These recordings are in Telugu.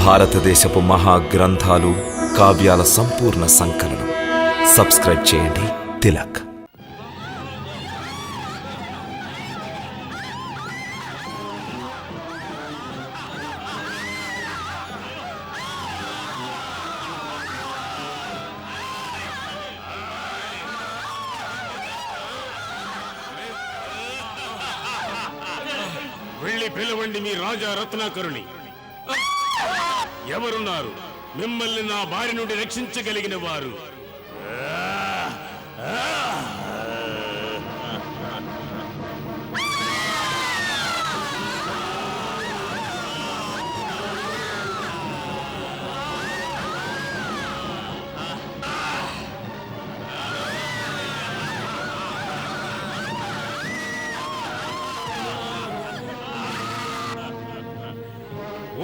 భారతదేశపు మహాగ్రంథాలు, కావ్యాల సంపూర్ణ సంకలనం. సబ్స్క్రైబ్ చేయండి. తిలక్. వెళ్ళి పిలవండి మీ రాజా రత్నాకరుని. ఎవరున్నారు మిమ్మల్ని నా బారి నుండి రక్షించగలిగిన వారు?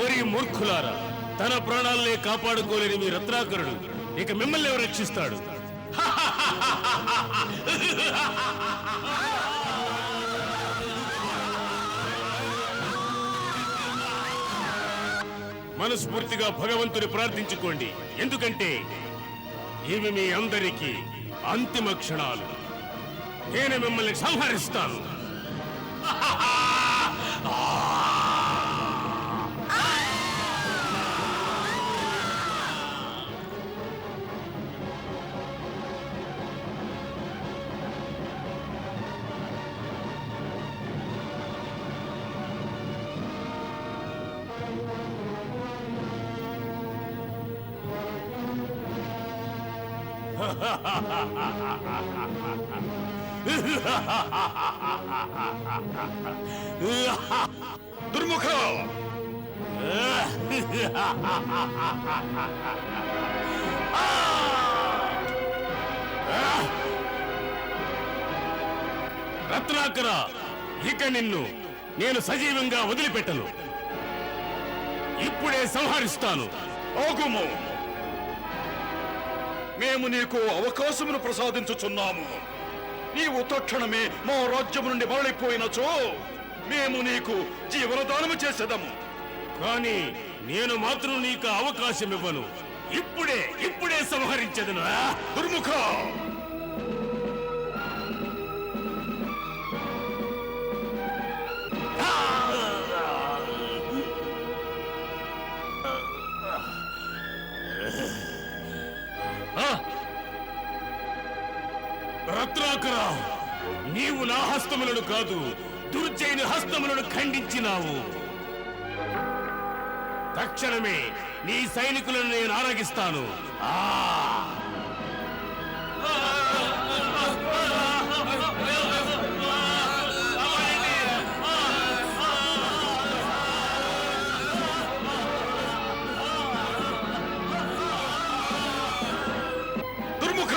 ఓరి మూర్ఖులారా, తన ప్రాణాలనే కాపాడుకోలేని మీ రత్నాకరుడు ఇక మిమ్మల్ని ఎవరు రక్షిస్తాడు? మనస్ఫూర్తిగా భగవంతుని ప్రార్థించుకోండి, ఎందుకంటే ఇవి మీ అందరికీ అంతిమ క్షణాలు. నేను మిమ్మల్ని సంహరిస్తాను. దుర్ముఖ! రత్నాకర, ఇక నిన్ను నేను సజీవంగా వదిలిపెట్టను. ఇప్పుడే సంహరిస్తాను. ఆగుము! మేము నీకు అవకాశమును ప్రసాదించుచున్నాము. నీవు తక్షణమే మా రాజ్యము నుండి మరలిపోయినచో మేము నీకు జీవనదానము చేసేదము. కానీ నేను మాత్రం నీకు అవకాశం ఇవ్వను. ఇప్పుడే సంహరించదును. దుర్ముఖ! రత్నాకర, నీవు నా హస్తములను కాదు, దుర్జయుని హస్తములను ఖండించినావు. తక్షణమే నీ సైనికులను నేను ఆరగిస్తాను. దుర్ముఖ!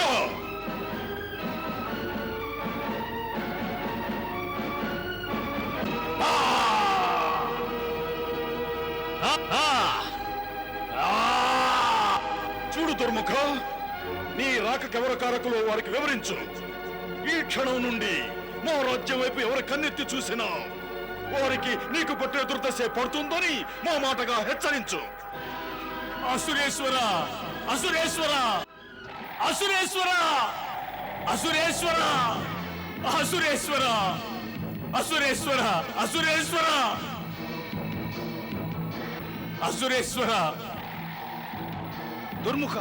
చూడు దుర్ముఖ, నీ రాకకెవరు కారకులు వారికి వివరించు. ఈ క్షణం నుండి మా రాజ్యం వైపు ఎవరు కన్నెత్తి చూసినా వారికి నీకు కొట్టే దుర్దశ పడుతుందని మా మాటగా హెచ్చరించు. అసురేశ్వర! అసురేశ్వర! అసురేశ్వర! అసురేశ్వర! అసురేశ్వర! అసురేశ్వర! అసురేశ్వర! అసురేశ్వర! దుర్ముఖ!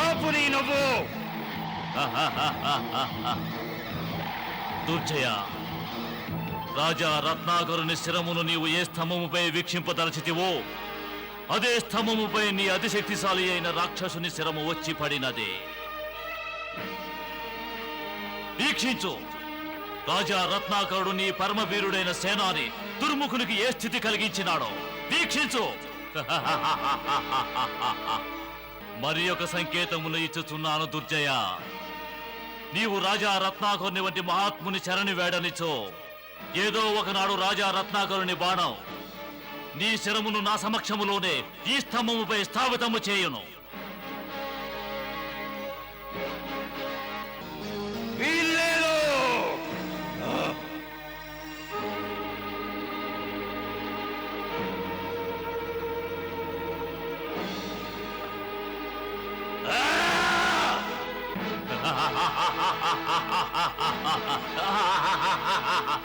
ఆపుని నవ్వు! దుర్జయ, రాజా రత్నాకరుని శిరమును నీవు ఏ స్తంభముపై వీక్షింపదలచితివో అదే స్తంభముపై నీ అతిశక్తిశాలి అయిన రాక్షసుని శిరము వచ్చి పడినదే. వీక్షించు, రాజా రత్నాకరుడు నీ పరమవీరుడైన సేనాని దుర్ముఖునికి ఏ స్థితి కలిగించినాడో వీక్షించు. మరి ఒక సంకేతమును ఇచ్చుచున్నాను దుర్జయ. నీవు రాజా రత్నాకరుని వంటి మహాత్ముని శరణి వేడనిచో ఏదో ఒకనాడు రాజా రత్నాకరుని బాణం నీ శరమును నా సమక్షములోనే ఈ స్తంభముపై స్థాపితము చేయును. వీల్లేదు!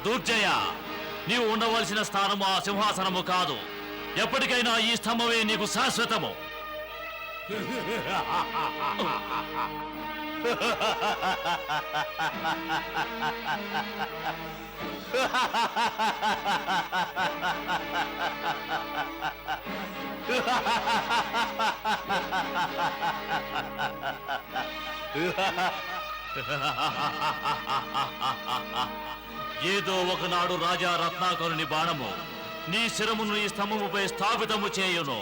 దుర్జయ, నీవు ఉండవలసిన స్థానము ఆ సింహాసనము కాదు. ఎప్పటికైనా ఈ స్తంభమే నీకు శాశ్వతము. ఏదో ఒకనాడు రాజా రత్నాకరుని బాణము నీ శిరమును ఈ స్తంభముపై స్థాపితము చేయును.